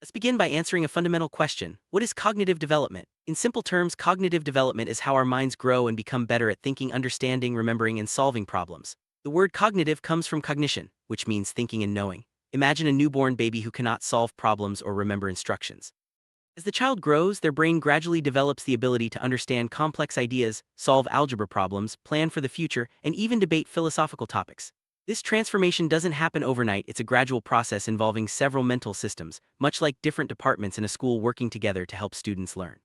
Let's begin by answering a fundamental question. What is cognitive development? In simple terms, cognitive development is how our minds grow and become better at thinking, understanding, remembering, and solving problems. The word cognitive comes from cognition, which means thinking and knowing. Imagine a newborn baby who cannot solve problems or remember instructions. As the child grows, their brain gradually develops the ability to understand complex ideas, solve algebra problems, plan for the future, and even debate philosophical topics. This transformation doesn't happen overnight. It's a gradual process involving several mental systems, much like different departments in a school working together to help students learn.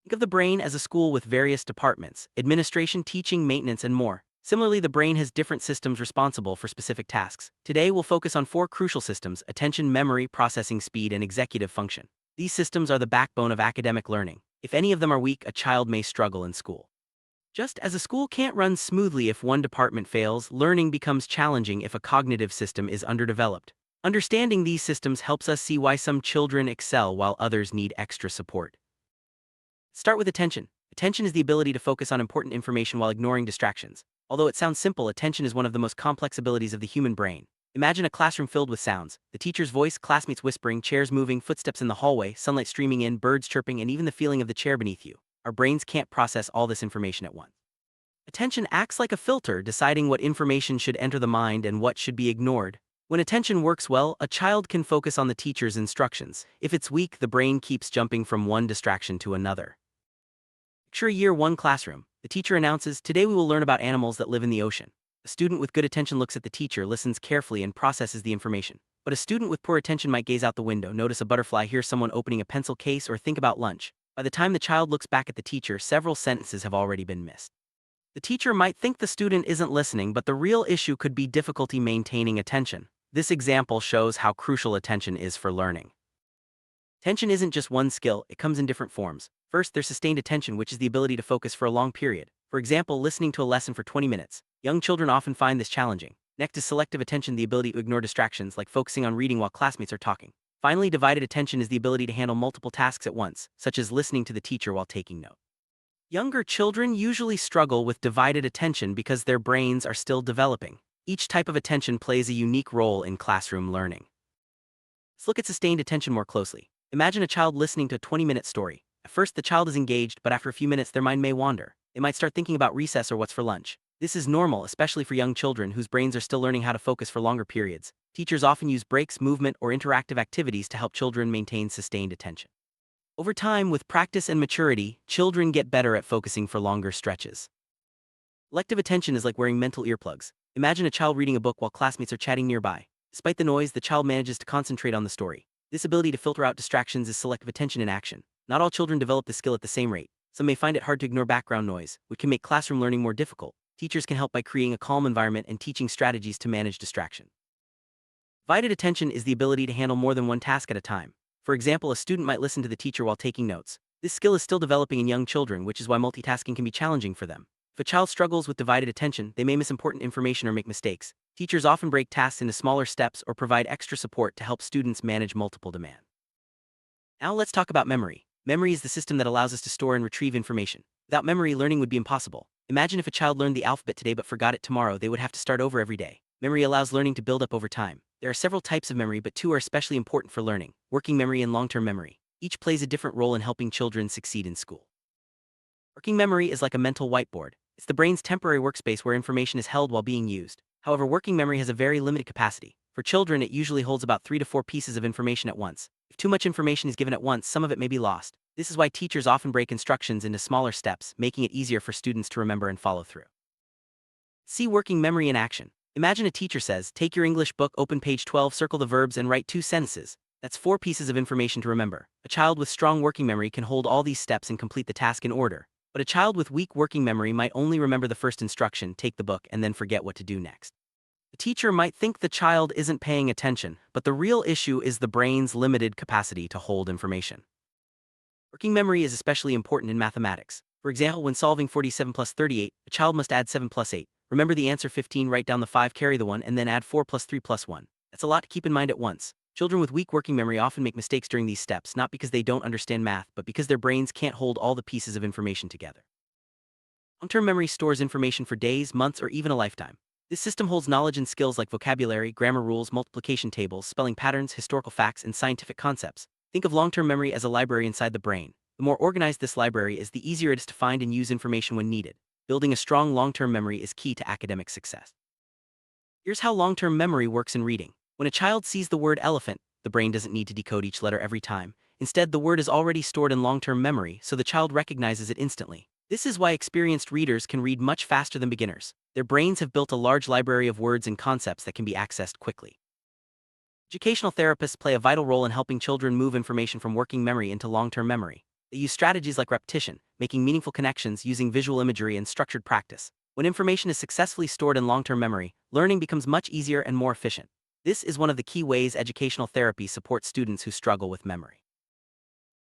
Think of the brain as a school with various departments: administration, teaching, maintenance, and more. Similarly, the brain has different systems responsible for specific tasks. Today, we'll focus on four crucial systems: attention, memory, processing speed, and executive function. These systems are the backbone of academic learning. If any of them are weak, a child may struggle in school. Just as a school can't run smoothly if one department fails, learning becomes challenging if a cognitive system is underdeveloped. Understanding these systems helps us see why some children excel while others need extra support. Start with attention. Attention is the ability to focus on important information while ignoring distractions. Although it sounds simple, attention is one of the most complex abilities of the human brain. Imagine a classroom filled with sounds: the teacher's voice, classmates whispering, chairs moving, footsteps in the hallway, sunlight streaming in, birds chirping, and even the feeling of the chair beneath you. Our brains can't process all this information at once. Attention acts like a filter, deciding what information should enter the mind and what should be ignored. When attention works well, a child can focus on the teacher's instructions. If it's weak, the brain keeps jumping from one distraction to another. Picture a year 1 classroom. The teacher announces, "Today we will learn about animals that live in the ocean." A student with good attention looks at the teacher, listens carefully, and processes the information. But a student with poor attention might gaze out the window, notice a butterfly, hear someone opening a pencil case, or think about lunch. By the time the child looks back at the teacher, several sentences have already been missed. The teacher might think the student isn't listening, but the real issue could be difficulty maintaining attention. This example shows how crucial attention is for learning. Attention isn't just one skill, it comes in different forms. First, there's sustained attention, which is the ability to focus for a long period. For example, listening to a lesson for 20 minutes. Young children often find this challenging. Next is selective attention, the ability to ignore distractions, like focusing on reading while classmates are talking. Finally, divided attention is the ability to handle multiple tasks at once, such as listening to the teacher while taking notes. Younger children usually struggle with divided attention because their brains are still developing. Each type of attention plays a unique role in classroom learning. Let's look at sustained attention more closely. Imagine a child listening to a 20-minute story. At first, the child is engaged, but after a few minutes, their mind may wander. They might start thinking about recess or what's for lunch. This is normal, especially for young children whose brains are still learning how to focus for longer periods. Teachers often use breaks, movement, or interactive activities to help children maintain sustained attention. Over time, with practice and maturity, children get better at focusing for longer stretches. Selective attention is like wearing mental earplugs. Imagine a child reading a book while classmates are chatting nearby. Despite the noise, the child manages to concentrate on the story. This ability to filter out distractions is selective attention in action. Not all children develop this skill at the same rate. Some may find it hard to ignore background noise, which can make classroom learning more difficult. Teachers can help by creating a calm environment and teaching strategies to manage distraction. Divided attention is the ability to handle more than one task at a time. For example, a student might listen to the teacher while taking notes. This skill is still developing in young children, which is why multitasking can be challenging for them. If a child struggles with divided attention, they may miss important information or make mistakes. Teachers often break tasks into smaller steps or provide extra support to help students manage multiple demands. Now let's talk about memory. Memory is the system that allows us to store and retrieve information. Without memory, learning would be impossible. Imagine if a child learned the alphabet today but forgot it tomorrow, they would have to start over every day. Memory allows learning to build up over time. There are several types of memory, but two are especially important for learning: working memory and long-term memory. Each plays a different role in helping children succeed in school. Working memory is like a mental whiteboard. It's the brain's temporary workspace where information is held while being used. However, working memory has a very limited capacity. For children, it usually holds about 3 to 4 pieces of information at once. If too much information is given at once, some of it may be lost. This is why teachers often break instructions into smaller steps, making it easier for students to remember and follow through. See working memory in action. Imagine a teacher says, "Take your English book, open page 12, circle the verbs, and write 2 sentences." That's 4 pieces of information to remember. A child with strong working memory can hold all these steps and complete the task in order. But a child with weak working memory might only remember the first instruction, take the book, and then forget what to do next. The teacher might think the child isn't paying attention, but the real issue is the brain's limited capacity to hold information. Working memory is especially important in mathematics. For example, when solving 47 plus 38, a child must add 7 plus 8. Remember the answer 15, write down the 5, carry the 1, and then add 4 plus 3 plus 1. That's a lot to keep in mind at once. Children with weak working memory often make mistakes during these steps, not because they don't understand math, but because their brains can't hold all the pieces of information together. Long-term memory stores information for days, months, or even a lifetime. This system holds knowledge and skills like vocabulary, grammar rules, multiplication tables, spelling patterns, historical facts, and scientific concepts. Think of long-term memory as a library inside the brain. The more organized this library is, the easier it is to find and use information when needed. Building a strong long-term memory is key to academic success. Here's how long-term memory works in reading. When a child sees the word elephant, the brain doesn't need to decode each letter every time. Instead, the word is already stored in long-term memory, so the child recognizes it instantly. This is why experienced readers can read much faster than beginners. Their brains have built a large library of words and concepts that can be accessed quickly. Educational therapists play a vital role in helping children move information from working memory into long-term memory. They use strategies like repetition, making meaningful connections using visual imagery and structured practice. When information is successfully stored in long-term memory, learning becomes much easier and more efficient. This is one of the key ways educational therapy supports students who struggle with memory.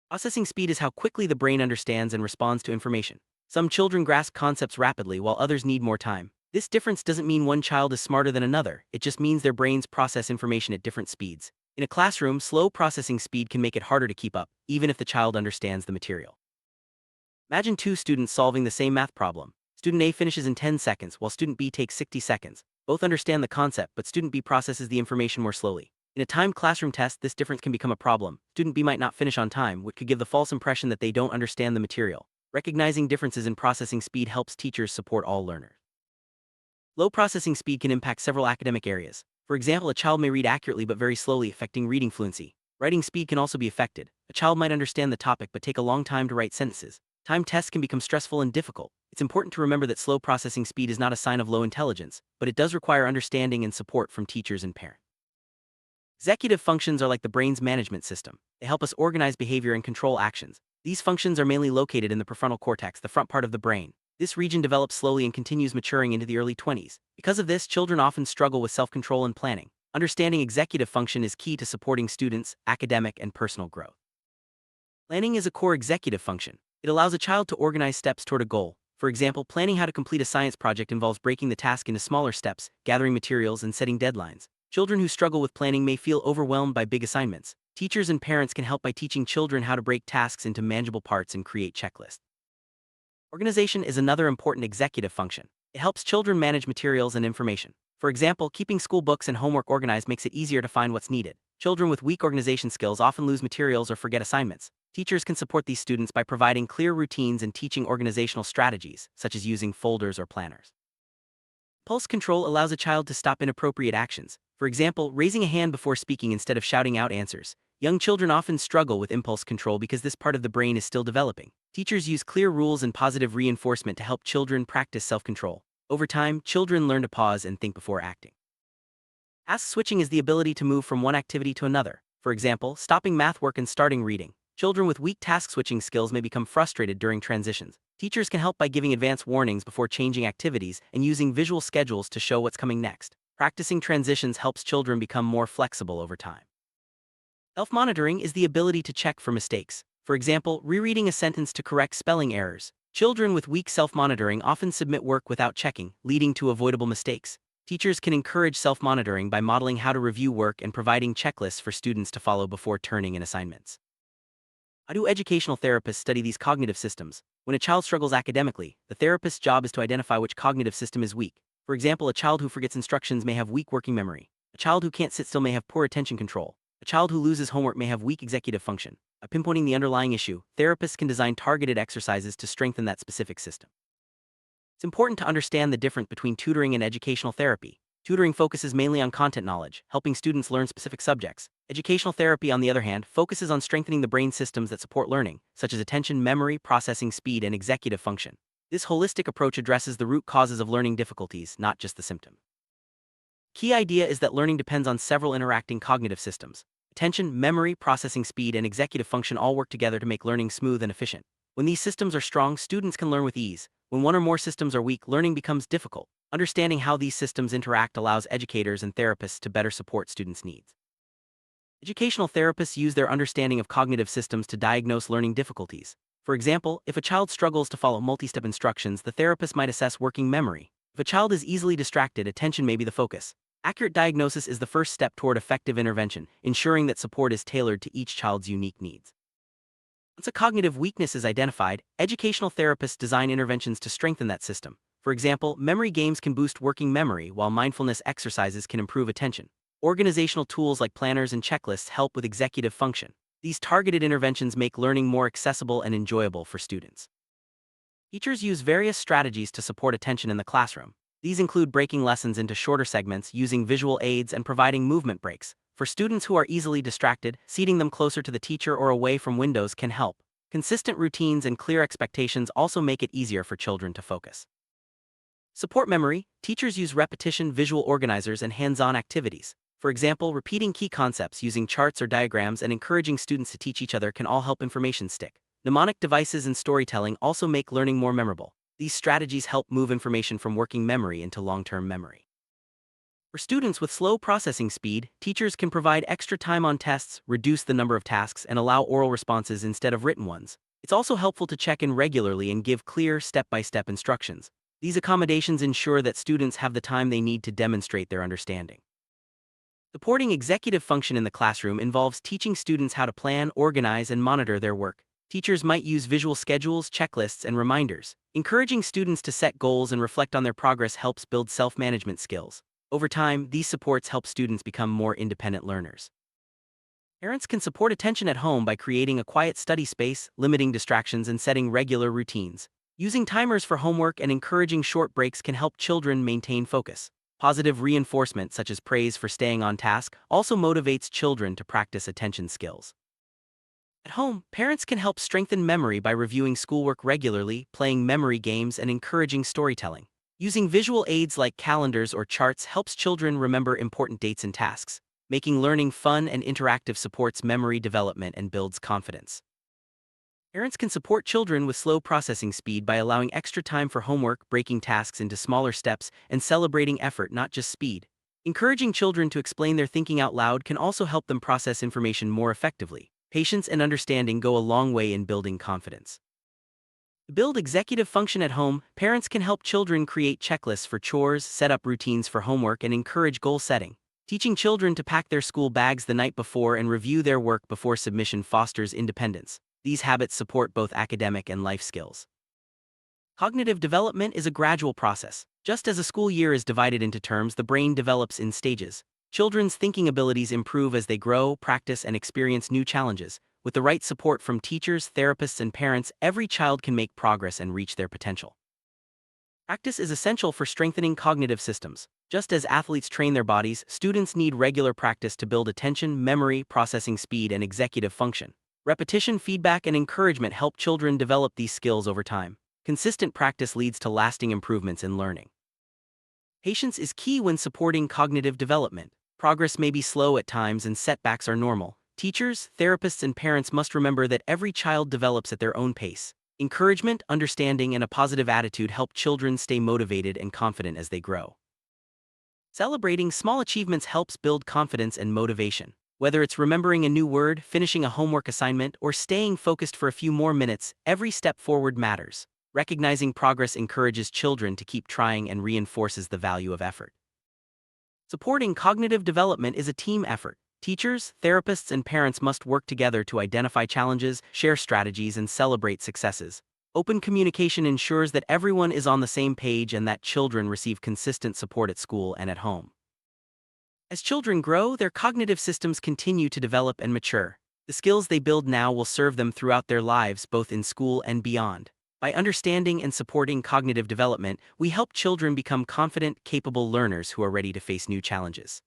Processing speed is how quickly the brain understands and responds to information. Some children grasp concepts rapidly while others need more time. This difference doesn't mean one child is smarter than another, it just means their brains process information at different speeds. In a classroom, slow processing speed can make it harder to keep up, even if the child understands the material. Imagine two students solving the same math problem. Student A finishes in 10 seconds, while student B takes 60 seconds. Both understand the concept, but student B processes the information more slowly. In a timed classroom test, this difference can become a problem. Student B might not finish on time, which could give the false impression that they don't understand the material. Recognizing differences in processing speed helps teachers support all learners. Low processing speed can impact several academic areas. For example, a child may read accurately but very slowly, affecting reading fluency. Writing speed can also be affected. A child might understand the topic but take a long time to write sentences. Timed tests can become stressful and difficult. It's important to remember that slow processing speed is not a sign of low intelligence, but it does require understanding and support from teachers and parents. Executive functions are like the brain's management system. They help us organize behavior and control actions. These functions are mainly located in the prefrontal cortex, the front part of the brain. This region develops slowly and continues maturing into the early 20s. Because of this, children often struggle with self-control and planning. Understanding executive function is key to supporting students' academic and personal growth. Planning is a core executive function. It allows a child to organize steps toward a goal. For example, planning how to complete a science project involves breaking the task into smaller steps, gathering materials, and setting deadlines. Children who struggle with planning may feel overwhelmed by big assignments. Teachers and parents can help by teaching children how to break tasks into manageable parts and create checklists. Organization is another important executive function. It helps children manage materials and information. For example, keeping school books and homework organized makes it easier to find what's needed. Children with weak organization skills often lose materials or forget assignments. Teachers can support these students by providing clear routines and teaching organizational strategies, such as using folders or planners. Impulse control allows a child to stop inappropriate actions. For example, raising a hand before speaking instead of shouting out answers. Young children often struggle with impulse control because this part of the brain is still developing. Teachers use clear rules and positive reinforcement to help children practice self-control. Over time, children learn to pause and think before acting. Task switching is the ability to move from one activity to another. For example, stopping math work and starting reading. Children with weak task switching skills may become frustrated during transitions. Teachers can help by giving advance warnings before changing activities and using visual schedules to show what's coming next. Practicing transitions helps children become more flexible over time. Self-monitoring is the ability to check for mistakes. For example, rereading a sentence to correct spelling errors. Children with weak self-monitoring often submit work without checking, leading to avoidable mistakes. Teachers can encourage self-monitoring by modeling how to review work and providing checklists for students to follow before turning in assignments. How do educational therapists study these cognitive systems? When a child struggles academically, the therapist's job is to identify which cognitive system is weak. For example, a child who forgets instructions may have weak working memory. A child who can't sit still may have poor attention control. A child who loses homework may have weak executive function. By pinpointing the underlying issue, therapists can design targeted exercises to strengthen that specific system. It's important to understand the difference between tutoring and educational therapy. Tutoring focuses mainly on content knowledge, helping students learn specific subjects. Educational therapy, on the other hand, focuses on strengthening the brain systems that support learning, such as attention, memory, processing speed, and executive function. This holistic approach addresses the root causes of learning difficulties, not just the symptom. Key idea is that learning depends on several interacting cognitive systems. Attention, memory, processing speed, and executive function all work together to make learning smooth and efficient. When these systems are strong, students can learn with ease. When one or more systems are weak, learning becomes difficult. Understanding how these systems interact allows educators and therapists to better support students' needs. Educational therapists use their understanding of cognitive systems to diagnose learning difficulties. For example, if a child struggles to follow multi-step instructions, the therapist might assess working memory. If a child is easily distracted, attention may be the focus. Accurate diagnosis is the first step toward effective intervention, ensuring that support is tailored to each child's unique needs. Once a cognitive weakness is identified, educational therapists design interventions to strengthen that system. For example, memory games can boost working memory, while mindfulness exercises can improve attention. Organizational tools like planners and checklists help with executive function. These targeted interventions make learning more accessible and enjoyable for students. Teachers use various strategies to support attention in the classroom. These include breaking lessons into shorter segments, using visual aids, and providing movement breaks. For students who are easily distracted, seating them closer to the teacher or away from windows can help. Consistent routines and clear expectations also make it easier for children to focus. Support memory. Teachers use repetition, visual organizers, and hands-on activities. For example, repeating key concepts using charts or diagrams and encouraging students to teach each other can all help information stick. Mnemonic devices and storytelling also make learning more memorable. These strategies help move information from working memory into long-term memory. For students with slow processing speed, teachers can provide extra time on tests, reduce the number of tasks, and allow oral responses instead of written ones. It's also helpful to check in regularly and give clear, step-by-step instructions. These accommodations ensure that students have the time they need to demonstrate their understanding. Supporting executive function in the classroom involves teaching students how to plan, organize, and monitor their work. Teachers might use visual schedules, checklists, and reminders. Encouraging students to set goals and reflect on their progress helps build self-management skills. Over time, these supports help students become more independent learners. Parents can support attention at home by creating a quiet study space, limiting distractions, and setting regular routines. Using timers for homework and encouraging short breaks can help children maintain focus. Positive reinforcement, such as praise for staying on task, also motivates children to practice attention skills. At home, parents can help strengthen memory by reviewing schoolwork regularly, playing memory games, and encouraging storytelling. Using visual aids like calendars or charts helps children remember important dates and tasks. Making learning fun and interactive supports memory development and builds confidence. Parents can support children with slow processing speed by allowing extra time for homework, breaking tasks into smaller steps, and celebrating effort, not just speed. Encouraging children to explain their thinking out loud can also help them process information more effectively. Patience and understanding go a long way in building confidence. To build executive function at home, parents can help children create checklists for chores, set up routines for homework, and encourage goal setting. Teaching children to pack their school bags the night before and review their work before submission fosters independence. These habits support both academic and life skills. Cognitive development is a gradual process. Just as a school year is divided into terms, the brain develops in stages. Children's thinking abilities improve as they grow, practice, and experience new challenges. With the right support from teachers, therapists, and parents, every child can make progress and reach their potential. Practice is essential for strengthening cognitive systems. Just as athletes train their bodies, students need regular practice to build attention, memory, processing speed, and executive function. Repetition, feedback, and encouragement help children develop these skills over time. Consistent practice leads to lasting improvements in learning. Patience is key when supporting cognitive development. Progress may be slow at times and setbacks are normal. Teachers, therapists, and parents must remember that every child develops at their own pace. Encouragement, understanding, and a positive attitude help children stay motivated and confident as they grow. Celebrating small achievements helps build confidence and motivation. Whether it's remembering a new word, finishing a homework assignment, or staying focused for a few more minutes, every step forward matters. Recognizing progress encourages children to keep trying and reinforces the value of effort. Supporting cognitive development is a team effort. Teachers, therapists, and parents must work together to identify challenges, share strategies, and celebrate successes. Open communication ensures that everyone is on the same page and that children receive consistent support at school and at home. As children grow, their cognitive systems continue to develop and mature. The skills they build now will serve them throughout their lives, both in school and beyond. By understanding and supporting cognitive development, we help children become confident, capable learners who are ready to face new challenges.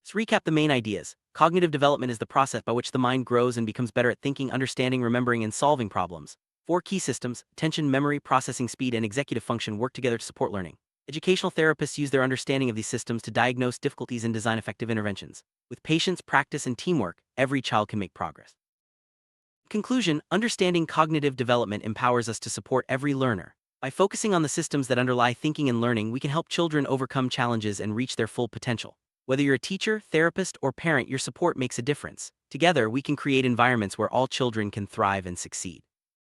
Let's recap the main ideas. Cognitive development is the process by which the mind grows and becomes better at thinking, understanding, remembering, and solving problems. 4 key systems: attention, memory, processing speed, and executive function work together to support learning. Educational therapists use their understanding of these systems to diagnose difficulties and design effective interventions. With patience, practice, and teamwork, every child can make progress. In conclusion, understanding cognitive development empowers us to support every learner. By focusing on the systems that underlie thinking and learning, we can help children overcome challenges and reach their full potential. Whether you're a teacher, therapist, or parent, your support makes a difference. Together, we can create environments where all children can thrive and succeed.